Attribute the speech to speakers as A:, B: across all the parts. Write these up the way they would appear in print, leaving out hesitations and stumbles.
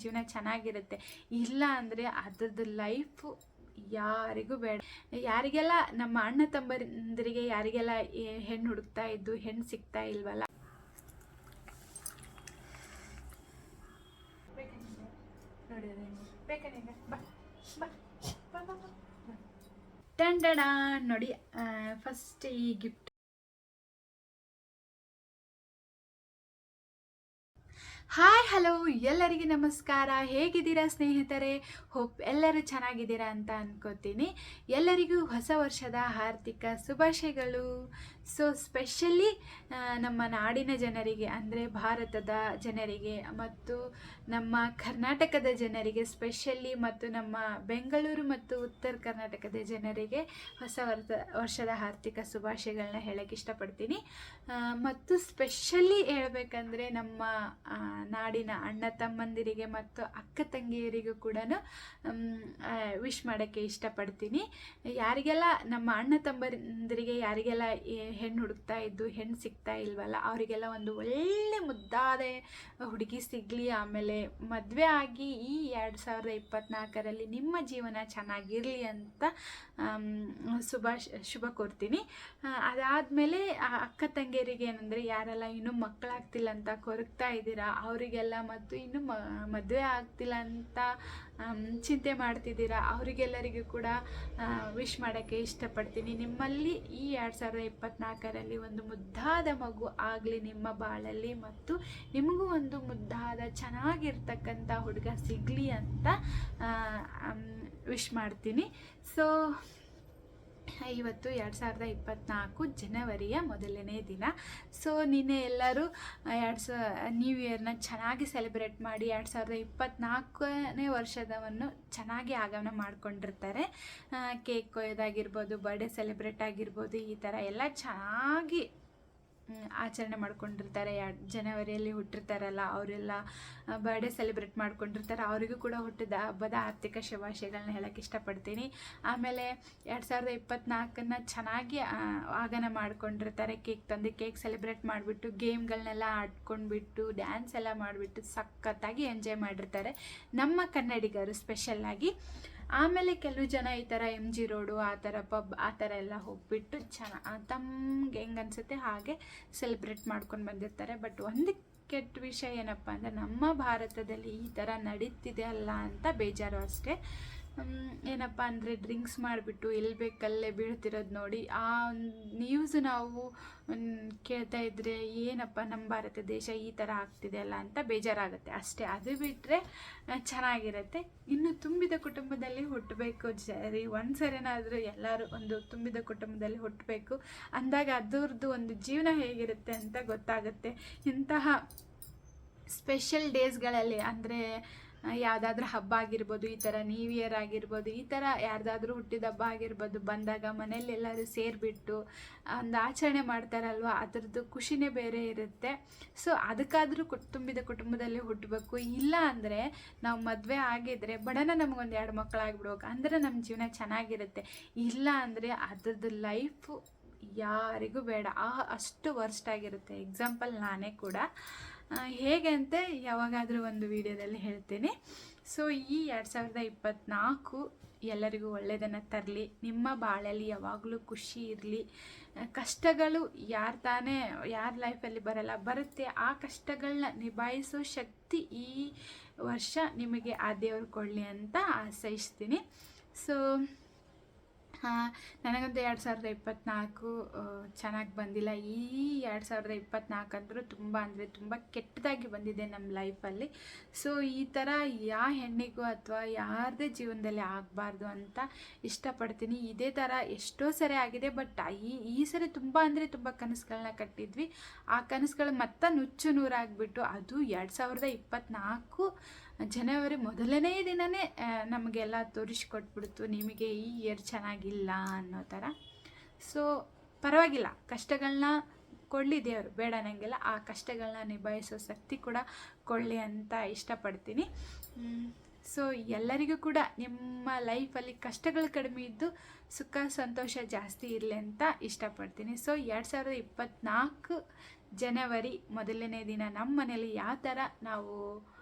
A: ಜೀವನ ಚೆನ್ನಾಗಿರುತ್ತೆ. ಇಲ್ಲ ಅಂದರೆ ಅದ್ರದ್ದು ಲೈಫು ಯಾರಿಗೂ ಬೇಡ. ಯಾರಿಗೆಲ್ಲ ನಮ್ಮ ಅಣ್ಣ ತಮ್ಮಂದಿರಿಗೆ ಯಾರಿಗೆಲ್ಲ ಹೆಣ್ಣು ಹುಡುಕ್ತಾ ಇದ್ದು ಹೆಣ್ಣು ಸಿಗ್ತಾ ಇಲ್ವಲ್ಲ, ಟಂಡಣ ನೋಡಿ. ಫಸ್ಟ್ ಈ ಗಿಫ್ಟ್. ಹಾಯ್ ಹಲೋ, ಎಲ್ಲರಿಗೆ ನಮಸ್ಕಾರ. ಹೇಗಿದ್ದೀರಾ ಸ್ನೇಹಿತರೆ? ಹೋಪ್ ಎಲ್ಲರೂ ಚೆನ್ನಾಗಿದ್ದೀರಾ ಅಂತ ಅನ್ಕೋತೀನಿ. ಎಲ್ಲರಿಗೂ ಹೊಸ ವರ್ಷದ ಹಾರ್ದಿಕ ಶುಭಾಶಯಗಳು. ಸೊ ಸ್ಪೆಷಲಿ ನಮ್ಮ ನಾಡಿನ ಜನರಿಗೆ ಅಂದರೆ ಭಾರತದ ಜನರಿಗೆ ಮತ್ತು ನಮ್ಮ ಕರ್ನಾಟಕದ ಜನರಿಗೆ ಸ್ಪೆಷಲಿ, ಮತ್ತು ನಮ್ಮ ಬೆಂಗಳೂರು ಮತ್ತು ಉತ್ತರ ಕರ್ನಾಟಕದ ಜನರಿಗೆ ಹೊಸ ವರ್ಷದ ಆರ್ಥಿಕ ಶುಭಾಶಯಗಳನ್ನ ಹೇಳಕ್ಕೆ ಇಷ್ಟಪಡ್ತೀನಿ. ಮತ್ತು ಸ್ಪೆಷಲಿ ಹೇಳಬೇಕಂದ್ರೆ ನಮ್ಮ ನಾಡಿನ ಅಣ್ಣ ತಮ್ಮಂದಿರಿಗೆ ಮತ್ತು ಅಕ್ಕ ತಂಗಿಯರಿಗೂ ಕೂಡ ವಿಶ್ ಮಾಡೋಕ್ಕೆ ಇಷ್ಟಪಡ್ತೀನಿ. ಯಾರಿಗೆಲ್ಲ ನಮ್ಮ ಅಣ್ಣ ತಮ್ಮಂದಿರಿಗೆ ಯಾರಿಗೆಲ್ಲ ಹೆಣ್ಣು ಹುಡುಕ್ತಾ ಇದ್ದು ಹೆಣ್ಣು ಸಿಗ್ತಾ ಇಲ್ವಲ್ಲ, ಅವರಿಗೆಲ್ಲ ಒಂದು ಒಳ್ಳೆ ಮುದ್ದಾದ ಹುಡುಗಿ ಸಿಗಲಿ, ಆಮೇಲೆ ಮದುವೆ ಆಗಿ ಈ 2024ರಲ್ಲಿ ನಿಮ್ಮ ಜೀವನ ಚೆನ್ನಾಗಿರಲಿ ಅಂತ ಶುಭ ಕೋರ್ತೀನಿ. ಅದಾದಮೇಲೆ ಅಕ್ಕ ತಂಗಿಯರಿಗೆ ಏನಂದರೆ, ಯಾರೆಲ್ಲ ಇನ್ನೂ ಮಕ್ಕಳಾಗ್ತಿಲ್ಲ ಅಂತ ಕೊರಗ್ತಾ ಇದ್ದೀರಾ ಅವರಿಗೆಲ್ಲ, ಮತ್ತು ಇನ್ನೂ ಮದುವೆ ಆಗ್ತಿಲ್ಲ ಅಂತ ಚಿಂತೆ ಮಾಡ್ತಿದ್ದೀರಾ ಅವರಿಗೆಲ್ಲರಿಗೂ ಕೂಡ ವಿಶ್ ಮಾಡೋಕ್ಕೆ ಇಷ್ಟಪಡ್ತೀನಿ. ನಿಮ್ಮಲ್ಲಿ ಈ 2024ರಲ್ಲಿ ಒಂದು ಮುದ್ದಾದ ಮಗು ಆಗಲಿ ನಿಮ್ಮ ಬಾಳಲ್ಲಿ, ಮತ್ತು ನಿಮಗೂ ಒಂದು ಮುದ್ದಾದ ಚೆನ್ನಾಗಿರ್ತಕ್ಕಂಥ ಹುಡುಗ ಸಿಗಲಿ ಅಂತ ವಿಶ್ ಮಾಡ್ತೀನಿ. ಸೊ ಇವತ್ತು 2024 ಜನವರಿಯ ಮೊದಲನೇ ದಿನ. ಸೊ ನಿನ್ನೆ ಎಲ್ಲರೂ ನ್ಯೂ ಇಯರ್ನ ಚೆನ್ನಾಗಿ ಸೆಲೆಬ್ರೇಟ್ ಮಾಡಿ 2024ನೇ ವರ್ಷದವನ್ನು ಚೆನ್ನಾಗಿ ಆಗಮನ ಮಾಡ್ಕೊಂಡಿರ್ತಾರೆ. ಕೇಕ್ ಕೊಯ್ಯೋದಾಗಿರ್ಬೋದು, ಬರ್ಡೇ ಸೆಲೆಬ್ರೇಟ್ ಆಗಿರ್ಬೋದು, ಈ ಥರ ಎಲ್ಲ ಚೆನ್ನಾಗಿ ಆಚರಣೆ ಮಾಡ್ಕೊಂಡಿರ್ತಾರೆ. ಜನವರಿಯಲ್ಲಿ ಹುಟ್ಟಿರ್ತಾರಲ್ಲ ಅವರೆಲ್ಲ ಬರ್ಡೇ ಸೆಲೆಬ್ರೇಟ್ ಮಾಡ್ಕೊಂಡಿರ್ತಾರೆ. ಅವರಿಗೂ ಕೂಡ ಹುಟ್ಟಿದ ಹಬ್ಬದ ಆರ್ಥಿಕ ಶುಭಾಶಯಗಳನ್ನ ಹೇಳೋಕ್ಕೆ ಇಷ್ಟಪಡ್ತೀನಿ. ಆಮೇಲೆ 2024ನ್ನ ಚೆನ್ನಾಗಿ ಆಗಮನ ಮಾಡ್ಕೊಂಡಿರ್ತಾರೆ. ಕೇಕ್ ತಂದು ಕೇಕ್ ಸೆಲೆಬ್ರೇಟ್ ಮಾಡಿಬಿಟ್ಟು ಗೇಮ್ಗಳನ್ನೆಲ್ಲ ಆಡ್ಕೊಂಡ್ಬಿಟ್ಟು ಡ್ಯಾನ್ಸ್ ಎಲ್ಲ ಮಾಡಿಬಿಟ್ಟು ಸಖತ್ತಾಗಿ ಎಂಜಾಯ್ ಮಾಡಿರ್ತಾರೆ ನಮ್ಮ ಕನ್ನಡಿಗರು ಸ್ಪೆಷಲ್ಲಾಗಿ. ಆಮೇಲೆ ಕೆಲವು ಜನ ಈ ಥರ MG ರೋಡು ಆ ಥರ ಪಬ್ ಆ ಥರ ಎಲ್ಲ ಹೋಗ್ಬಿಟ್ಟು ತಮ್ಗೆ ಹೆಂಗೆ ಅನಿಸುತ್ತೆ ಹಾಗೆ ಸೆಲೆಬ್ರೇಟ್ ಮಾಡ್ಕೊಂಡು ಬಂದಿರ್ತಾರೆ. ಬಟ್ ಒಂದು ಕೆಟ್ಟ ವಿಷಯ ಏನಪ್ಪ ಅಂದರೆ, ನಮ್ಮ ಭಾರತದಲ್ಲಿ ಈ ಥರ ನಡೀತಿದೆ ಅಲ್ಲ ಅಂತ ಬೇಜಾರು ಅಷ್ಟೇ. ಏನಪ್ಪ ಅಂದರೆ, ಡ್ರಿಂಕ್ಸ್ ಮಾಡಿಬಿಟ್ಟು ಎಲ್ಲಿ ಬೇಕಲ್ಲೇ ಬೀಳ್ತಿರೋದು ನೋಡಿ ಆ ನ್ಯೂಸ್ ನಾವು ಕೇಳ್ತಾ ಇದ್ದರೆ ಏನಪ್ಪ ನಮ್ಮ ಭಾರತ ದೇಶ ಈ ಥರ ಆಗ್ತಿದೆ ಅಲ್ಲ ಅಂತ ಬೇಜಾರಾಗುತ್ತೆ ಅಷ್ಟೇ. ಅದು ಬಿಟ್ಟರೆ ಚೆನ್ನಾಗಿರುತ್ತೆ. ಇನ್ನು ತುಂಬಿದ ಕುಟುಂಬದಲ್ಲಿ ಹುಟ್ಟಬೇಕು ಸರಿ, ಒಂದ್ಸರಿನಾದರೂ ಎಲ್ಲರೂ ಒಂದು ತುಂಬಿದ ಕುಟುಂಬದಲ್ಲಿ ಹುಟ್ಟಬೇಕು ಅಂದಾಗ ಅದರದ್ದು ಒಂದು ಜೀವನ ಹೇಗಿರುತ್ತೆ ಅಂತ ಗೊತ್ತಾಗುತ್ತೆ. ಇಂತಹ ಸ್ಪೆಷಲ್ ಡೇಸ್ಗಳಲ್ಲಿ ಅಂದರೆ ಯಾವುದಾದ್ರೂ ಹಬ್ಬ ಆಗಿರ್ಬೋದು, ಈ ಥರ ನ್ಯೂ ಇಯರ್ ಆಗಿರ್ಬೋದು, ಈ ಥರ ಯಾರ್ದಾದ್ರೂ ಹುಟ್ಟಿದ ಹಬ್ಬ ಆಗಿರ್ಬೋದು ಬಂದಾಗ ಮನೇಲಿ ಎಲ್ಲರೂ ಸೇರಿಬಿಟ್ಟು ಒಂದು ಆಚರಣೆ ಮಾಡ್ತಾರಲ್ವ, ಅದರದ್ದು ಖುಷಿನೇ ಬೇರೆ ಇರುತ್ತೆ. ಸೊ ಅದಕ್ಕಾದರೂ ತುಂಬಿದ ಕುಟುಂಬದಲ್ಲಿ ಹುಟ್ಟಬೇಕು. ಇಲ್ಲ ಅಂದರೆ ನಾವು ಮದುವೆ ಆಗಿದ್ರೆ ಬಡನ ನಮಗೊಂದು 2 ಮಕ್ಕಳಾಗ್ಬಿಡ್ಬೇಕು, ಅಂದರೆ ನಮ್ಮ ಜೀವನ ಚೆನ್ನಾಗಿರುತ್ತೆ. ಇಲ್ಲ ಅಂದರೆ ಅದ್ರದ್ದು ಲೈಫು ಯಾರಿಗೂ ಬೇಡ, ಅಷ್ಟು ವರ್ಸ್ಟ್ ಆಗಿರುತ್ತೆ. ಎಕ್ಸಾಂಪಲ್ ನಾನೇ ಕೂಡ. ಹೇಗೆ ಅಂತ ಯಾವಾಗಾದರೂ ಒಂದು ವಿಡಿಯೋದಲ್ಲಿ ಹೇಳ್ತೀನಿ. ಸೊ ಈ 2024 ಎಲ್ಲರಿಗೂ ಒಳ್ಳೆಯದನ್ನು ತರಲಿ. ನಿಮ್ಮ ಬಾಳಲ್ಲಿ ಯಾವಾಗಲೂ ಖುಷಿ ಇರಲಿ. ಕಷ್ಟಗಳು ಯಾರ ಲೈಫಲ್ಲಿ ಬರುತ್ತೆ. ಆ ಕಷ್ಟಗಳನ್ನ ನಿಭಾಯಿಸೋ ಶಕ್ತಿ ಈ ವರ್ಷ ನಿಮಗೆ ಆ ದೇವರು ಕೊಡಲಿ ಅಂತ ಆಶಯಿಸ್ತೀನಿ. ಸೊ ನನಗಂತೂ 2024 ಚೆನ್ನಾಗಿ ಬಂದಿಲ್ಲ. ಈ 2024 ಅಂದರೂ ತುಂಬ ಅಂದರೆ ತುಂಬ ಕೆಟ್ಟದಾಗಿ ಬಂದಿದೆ ನಮ್ಮ ಲೈಫಲ್ಲಿ. ಸೊ ಈ ಥರ ಯಾವ ಹೆಣ್ಣಿಗೂ ಅಥವಾ ಯಾರದೇ ಜೀವನದಲ್ಲಿ ಆಗಬಾರ್ದು ಅಂತ ಇಷ್ಟಪಡ್ತೀನಿ. ಇದೇ ಥರ ಎಷ್ಟೋ ಸರಿ ಆಗಿದೆ. ಬಟ್ ಈ ಸರಿ ತುಂಬ ಅಂದರೆ ತುಂಬ ಕನಸುಗಳನ್ನ ಕಟ್ಟಿದ್ವಿ. ಆ ಕನಸುಗಳು ಮತ್ತೆ ನುಚ್ಚು ನೂರಾಗಿಬಿಟ್ಟು ಅದು 2024 ಜನವರಿ ಮೊದಲನೇ ದಿನವೇ ನಮಗೆಲ್ಲ ತೋರಿಸ್ಕೊಟ್ಬಿಡ್ತು, ನಿಮಗೆ ಈ ಇಯರ್ ಚೆನ್ನಾಗಿಲ್ಲ ಅನ್ನೋ ಥರ. ಸೊ ಪರವಾಗಿಲ್ಲ, ಕಷ್ಟಗಳನ್ನ ಕೊಡಲಿ ದೇವರು, ಬೇಡ ಅನ್ನಂಗಿಲ್ಲ. ಆ ಕಷ್ಟಗಳನ್ನ ನಿಭಾಯಿಸೋ ಶಕ್ತಿ ಕೂಡ ಕೊಡಲಿ ಅಂತ ಇಷ್ಟಪಡ್ತೀನಿ. ಸೊ ಎಲ್ಲರಿಗೂ ಕೂಡ ನಿಮ್ಮ ಲೈಫಲ್ಲಿ ಕಷ್ಟಗಳು ಕಡಿಮೆ ಇದ್ದು ಸುಖ ಸಂತೋಷ ಜಾಸ್ತಿ ಇರಲಿ ಅಂತ ಇಷ್ಟಪಡ್ತೀನಿ. ಸೊ 2024 ಜನವರಿ ಮೊದಲನೇ ದಿನ ನಮ್ಮ ಮನೇಲಿ ಯಾವ ಥರ ನಾವು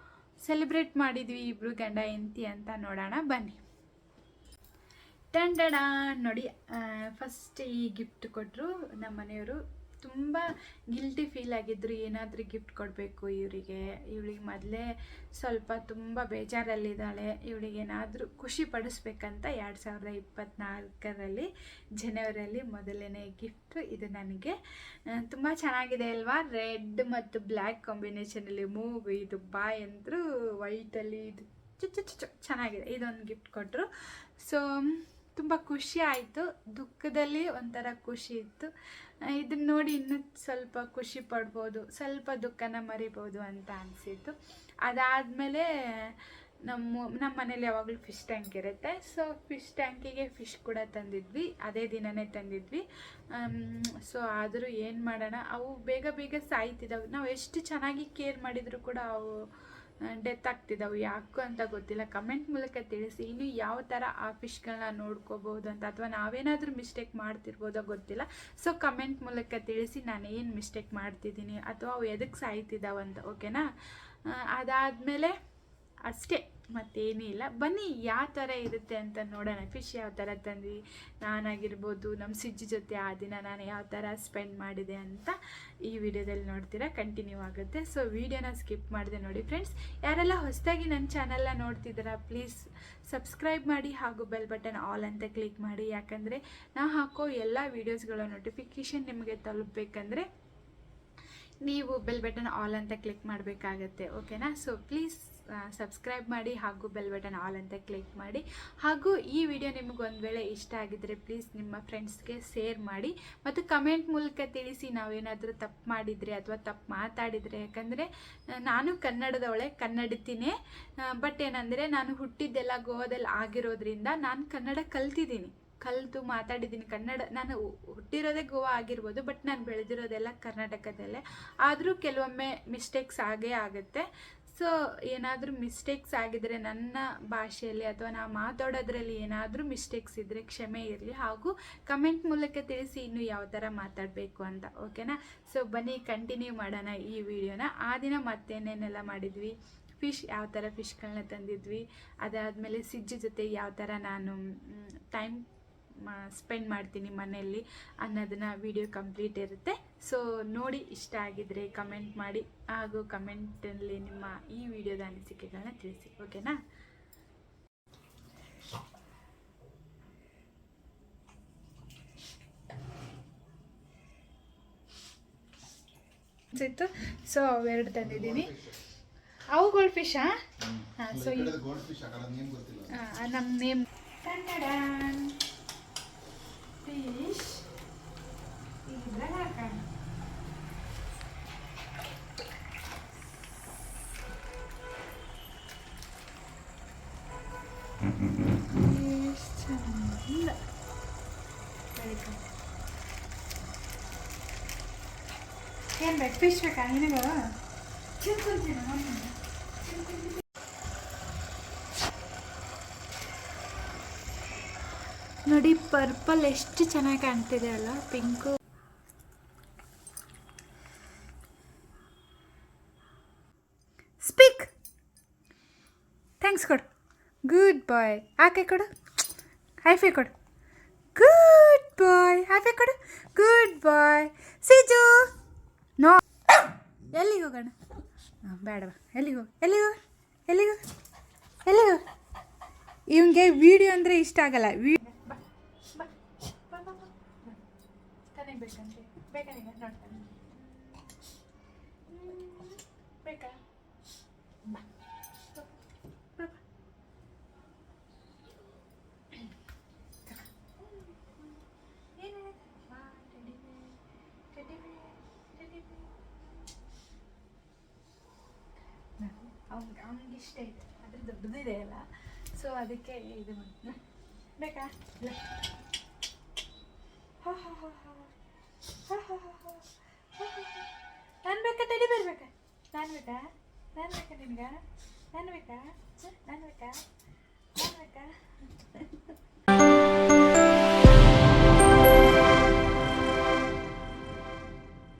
A: ಸೆಲೆಬ್ರೇಟ್ ಮಾಡಿದ್ವಿ ಇಬ್ಬರು ಗಂಡ ಹೆಂಡತಿ ಅಂತ ನೋಡೋಣ ಬನ್ನಿ. ಟಂಡಣ ನೋಡಿ, ಫಸ್ಟ್ ಈ ಗಿಫ್ಟ್ ಕೊಟ್ಟರು ನಮ್ಮ ಮನೆಯವರು. ತುಂಬ ಗಿಲ್ಟಿ ಫೀಲ್ ಆಗಿದ್ರು, ಏನಾದರೂ ಗಿಫ್ಟ್ ಕೊಡಬೇಕು ಇವಳಿಗೆ ಮೊದಲೇ ಸ್ವಲ್ಪ ತುಂಬ ಬೇಜಾರಲ್ಲಿದ್ದಾಳೆ, ಇವಳಿಗೆ ಏನಾದರೂ ಖುಷಿ ಪಡಿಸ್ಬೇಕಂತ 2024ರಲ್ಲಿ ಜನವರಿಯಲ್ಲಿ ಮೊದಲನೇ ಗಿಫ್ಟ್ ಇದು ನನಗೆ. ತುಂಬ ಚೆನ್ನಾಗಿದೆ ಅಲ್ವಾ, ರೆಡ್ ಮತ್ತು ಬ್ಲ್ಯಾಕ್ ಕಾಂಬಿನೇಷನಲ್ಲಿ ಮೂಗು, ಇದು ಬಾಯ್ ಅಂದರೂ ವೈಟಲ್ಲಿ ಇದು ಚೆನ್ನಾಗಿದೆ. ಇದೊಂದು ಗಿಫ್ಟ್ ಕೊಟ್ಟರು. ಸೊ ತುಂಬ ಖುಷಿ ಆಯಿತು, ದುಃಖದಲ್ಲಿ ಒಂಥರ ಖುಷಿ ಇತ್ತು. ಇದನ್ನ ನೋಡಿ ಇನ್ನೂ ಸ್ವಲ್ಪ ಖುಷಿ ಪಡ್ಬೋದು, ಸ್ವಲ್ಪ ದುಃಖನ ಮರಿಬೋದು ಅಂತ ಅನಿಸಿತ್ತು. ಅದಾದಮೇಲೆ ನಮ್ಮ ಮನೇಲಿ ಯಾವಾಗಲೂ ಫಿಶ್ ಟ್ಯಾಂಕ್ ಇರುತ್ತೆ. ಸೊ ಫಿಶ್ ಟ್ಯಾಂಕಿಗೆ ಫಿಶ್ ಕೂಡ ತಂದಿದ್ವಿ, ಅದೇ ದಿನವೇ ತಂದಿದ್ವಿ. ಸೊ ಆದರೂ ಏನು ಮಾಡೋಣ, ಅವು ಬೇಗ ಬೇಗ ಸಾಯ್ತಿದ್ದಾವೆ. ನಾವು ಎಷ್ಟು ಚೆನ್ನಾಗಿ ಕೇರ್ ಮಾಡಿದರೂ ಕೂಡ ಅವು ಡೆತ್ ಆಗ್ತಿದ್ದಾವೆ. ಯಾಕೋ ಅಂತ ಗೊತ್ತಿಲ್ಲ. ಕಮೆಂಟ್ ಮೂಲಕ ತಿಳಿಸಿ, ಇನ್ನು ಯಾವ ಥರ ಆ ಫಿಶ್ಗಳನ್ನ ನೋಡ್ಕೋಬೋದು ಅಂತ, ಅಥವಾ ನಾವೇನಾದರೂ ಮಿಸ್ಟೇಕ್ ಮಾಡ್ತಿರ್ಬೋದೋ ಗೊತ್ತಿಲ್ಲ. ಸೊ ಕಮೆಂಟ್ ಮೂಲಕ ತಿಳಿಸಿ ನಾನು ಏನು ಮಿಸ್ಟೇಕ್ ಮಾಡ್ತಿದ್ದೀನಿ ಅಥವಾ ಅವು ಎದಕ್ಕೆ ಸಾಯ್ತಿದ್ದಾವಂತ, ಓಕೆನಾ. ಅದಾದಮೇಲೆ ಅಷ್ಟೇ, ಮತ್ತೇನೂ ಇಲ್ಲ. ಬನ್ನಿ ಯಾವ ಥರ ಇರುತ್ತೆ ಅಂತ ನೋಡೋಣ. ಫಿಶ್ ಯಾವ ಥರ ತಂದ್ವಿ, ನಾನಾಗಿರ್ಬೋದು ನಮ್ಮ ಸಿಜ್ಜಿ ಜೊತೆ ಆ ದಿನ ನಾನು ಯಾವ ಥರ ಸ್ಪೆಂಡ್ ಮಾಡಿದೆ ಅಂತ ಈ ವಿಡಿಯೋದಲ್ಲಿ ನೋಡ್ತೀರಾ, ಕಂಟಿನ್ಯೂ ಆಗುತ್ತೆ. ಸೊ ವಿಡಿಯೋನ ಸ್ಕಿಪ್ ಮಾಡಿದೆ ನೋಡಿ ಫ್ರೆಂಡ್ಸ್. ಯಾರೆಲ್ಲ ಹೊಸದಾಗಿ ನನ್ನ ಚಾನಲ್ನ ನೋಡ್ತಿದ್ದೀರಾ ಪ್ಲೀಸ್ ಸಬ್ಸ್ಕ್ರೈಬ್ ಮಾಡಿ ಹಾಗೂ ಬೆಲ್ ಬಟನ್ ಆಲ್ ಅಂತ ಕ್ಲಿಕ್ ಮಾಡಿ. ಯಾಕಂದರೆ ನಾ ಹಾಕೋ ಎಲ್ಲ ವೀಡಿಯೋಸ್ಗಳ ನೋಟಿಫಿಕೇಷನ್ ನಿಮಗೆ ತಲುಪಬೇಕಂದ್ರೆ ನೀವು ಬೆಲ್ ಬಟನ್ ಆಲ್ ಅಂತ ಕ್ಲಿಕ್ ಮಾಡಬೇಕಾಗತ್ತೆ, ಓಕೆನಾ. ಸೊ ಪ್ಲೀಸ್ ಸಬ್ಸ್ಕ್ರೈಬ್ ಮಾಡಿ ಹಾಗೂ ಬೆಲ್ ಬಟನ್ ಆಲ್ ಅಂತ ಕ್ಲಿಕ್ ಮಾಡಿ. ಹಾಗೂ ಈ ವಿಡಿಯೋ ನಿಮಗೆ ಒಂದು ವೇಳೆ ಇಷ್ಟ ಆಗಿದ್ದರೆ ಪ್ಲೀಸ್ ನಿಮ್ಮ ಫ್ರೆಂಡ್ಸ್ಗೆ ಶೇರ್ ಮಾಡಿ ಮತ್ತು ಕಮೆಂಟ್ ಮೂಲಕ ತಿಳಿಸಿ ನಾವೇನಾದರೂ ತಪ್ಪು ಮಾಡಿದರೆ ಅಥವಾ ತಪ್ಪು ಮಾತಾಡಿದರೆ. ಯಾಕಂದರೆ ನಾನು ಕನ್ನಡದವಳೆ, ಕನ್ನಡತಿನೇ. ಬಟ್ ಏನಂದರೆ ನಾನು ಹುಟ್ಟಿದ್ದೆಲ್ಲ ಗೋವಾದಲ್ಲಿ ಆಗಿರೋದ್ರಿಂದ ನಾನು ಕನ್ನಡ ಕಲಿತು ಮಾತಾಡಿದ್ದೀನಿ. ಕನ್ನಡ ನಾನು ಹುಟ್ಟಿರೋದೇ ಗೋವಾ ಆಗಿರ್ಬೋದು, ಬಟ್ ನಾನು ಬೆಳೆದಿರೋದೆಲ್ಲ ಕರ್ನಾಟಕದಲ್ಲೇ. ಆದರೂ ಕೆಲವೊಮ್ಮೆ ಮಿಸ್ಟೇಕ್ಸ್ ಆಗೇ ಆಗುತ್ತೆ. ಸೊ ಏನಾದರೂ ಮಿಸ್ಟೇಕ್ಸ್ ಆಗಿದರೆ ನನ್ನ ಭಾಷೆಯಲ್ಲಿ ಅಥವಾ ನಾವು ಮಾತಾಡೋದ್ರಲ್ಲಿ ಏನಾದರೂ ಮಿಸ್ಟೇಕ್ಸ್ ಇದ್ದರೆ ಕ್ಷಮೆ ಇರಲಿ. ಹಾಗೂ ಕಮೆಂಟ್ ಮೂಲಕ ತಿಳಿಸಿ ಇನ್ನೂ ಯಾವ ಥರ ಮಾತಾಡಬೇಕು ಅಂತ, ಓಕೆನಾ. ಸೊ ಬನ್ನಿ ಕಂಟಿನ್ಯೂ ಮಾಡೋಣ ಈ ವಿಡಿಯೋನ. ಆ ದಿನ ಮತ್ತೇನೇನೆಲ್ಲ ಮಾಡಿದ್ವಿ, ಫಿಶ್ ಯಾವ ಥರ ಫಿಶ್ಗಳನ್ನ ತಂದಿದ್ವಿ, ಅದಾದಮೇಲೆ ಸಿಜ್ಜಿ ಜೊತೆ ಯಾವ ಥರ ನಾನು ಟೈಮ್ ಸ್ಪೆಂಡ್ ಮಾಡ್ತೀನಿ ಮನೆಯಲ್ಲಿ ಅನ್ನೋದನ್ನ ವಿಡಿಯೋ ಕಂಪ್ಲೀಟ್ ಇರುತ್ತೆ. ಸೊ ನೋಡಿ, ಇಷ್ಟ ಆಗಿದ್ರೆ ಕಮೆಂಟ್ ಮಾಡಿ ಹಾಗೂ ಕಮೆಂಟಲ್ಲಿ ನಿಮ್ಮ ಈ ವಿಡಿಯೋದ ಅನಿಸಿಕೆಗಳನ್ನ ತಿಳಿಸಿ, ಓಕೆನಾ. ಸೊ ಅವೆರಡು ತಂದಿದ್ದೀನಿ. ಅವು ಗೋಲ್ಡ್ ಫಿಶಾ? ಹಾಂ. ಸೊ ನಮ್ಮ ನೇಮ್ ಕನ್ನಡ ಫಿಶ್ ಇದ್ರಲ್ಲಿ ಹಾಕೋಣ. ಚಂದ ಏನು ಬೇಕು? ಫಿಶ್ ಬೇಕಾ ನಿನಗೆ? ಚಿಂತೀನಿ ನೋಡಿ, ಪರ್ಪಲ್ ಎಷ್ಟು ಚೆನ್ನಾಗಿ ಕಾಣ್ತಿದೆ ಅಲ್ಲ, ಪಿಂಕು. ಸ್ಪೀಕ್. ಥ್ಯಾಂಕ್ಸ್ ಕೊಡು. ಗುಡ್ ಬಾಯ್. ಆಕೆ ಕೊಡು. ಹೈಫೈ ಕೊಡು. ಗುಡ್ ಬಾಯ್. ಹೈಫೈ ಕೊಡು. ಗುಡ್ ಬಾಯ್. ಸಿಜು ನೋ. ಎಲ್ಲಿಗೆ ಹೋಗೋಣ? ಬೇಡವಾ, ಎಲ್ಲಿಗೆ ಇವನಿಗೆ ವಿಡಿಯೋ ಅಂದರೆ ಇಷ್ಟ ಆಗಲ್ಲ. ಅವನಿಗೆ ಇಷ್ಟ ಇದೆ, ಆದರೆ ದೊಡ್ಡದಿದೆ ಅಲ್ಲ, ಸೊ ಅದಕ್ಕೆ ಇದು ಬೇಕಾ? ನಾನು ಬೇಕಾ? ತಡಿ ಬರ್ಬೇಕಾ? ನಾನು ಬೇಕಾ ನಿನ್ಗೆ? ನಾನು ಬೇಕಾ?